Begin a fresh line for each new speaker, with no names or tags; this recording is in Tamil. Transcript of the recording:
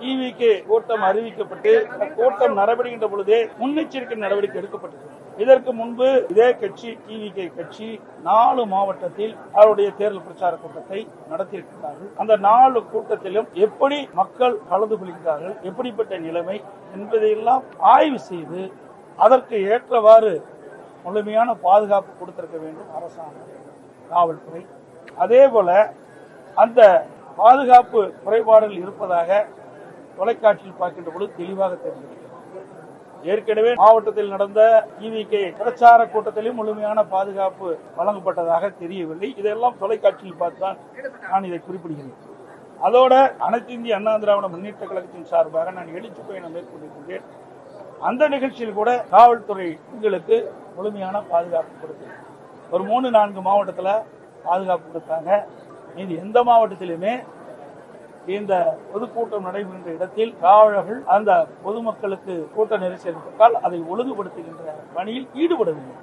டிவிகே கூட்டம் அறிவிக்கப்பட்டு கூட்டம் நடைபெறுகின்ற பொழுதே முன்னெச்சரிக்கை நடவடிக்கை எடுக்கப்பட்டது. இதற்கு முன்பு இதே கட்சி டிவிகே கட்சி 4 மாவட்டத்தில் அவருடைய தேர்தல் பிரச்சார கூட்டத்தை நடத்தியிருக்கிறார்கள். அந்த 4 கூட்டத்திலும் எப்படி மக்கள் கலந்து கொள்கிறார்கள், எப்படிப்பட்ட நிலைமை என்பதையெல்லாம் ஆய்வு செய்து அதற்கு ஏற்றவாறு முழுமையான பாதுகாப்பு கொடுத்திருக்க வேண்டும் அரசாங்கம், காவல்துறை. அதே போல அந்த பாதுகாப்பு குறைபாடுகள் இருப்பதாக தொலைக்காட்சியில் பார்க்கின்ற பொழுது தெளிவாக தெரிந்திருக்கிறது. ஏற்கனவே மாவட்டத்தில் நடந்த டிவிகே பிரச்சார கூட்டத்திலும் முழுமையான பாதுகாப்பு வழங்கப்பட்டதாக தெரியவில்லை. இதெல்லாம் தொலைக்காட்சியில் பார்த்துதான் நான் இதை குறிப்பிடுகிறேன். அதோட அனைத்து இந்திய அண்ணா திராவிட முன்னேற்ற கழகத்தின் சார்பாக நான் எழுச்சி பயணம் மேற்கொண்டிருக்கின்றேன். அந்த நிகழ்ச்சியில் கூட காவல்துறை எங்களுக்கு முழுமையான பாதுகாப்பு கொடுத்து ஒரு 3-4 மாவட்டத்தில் பாதுகாப்பு கொடுத்தாங்க. இது எந்த மாவட்டத்திலுமே இந்த பொதுக்கூட்டம் நடைபெறுகின்ற இடத்தில் காவலர்கள் அந்த பொதுமக்களுக்கு கூட்ட நெரிசல் இருப்பதால் அதை ஒழுங்குபடுத்துகின்ற பணியில் ஈடுபடவில்லை.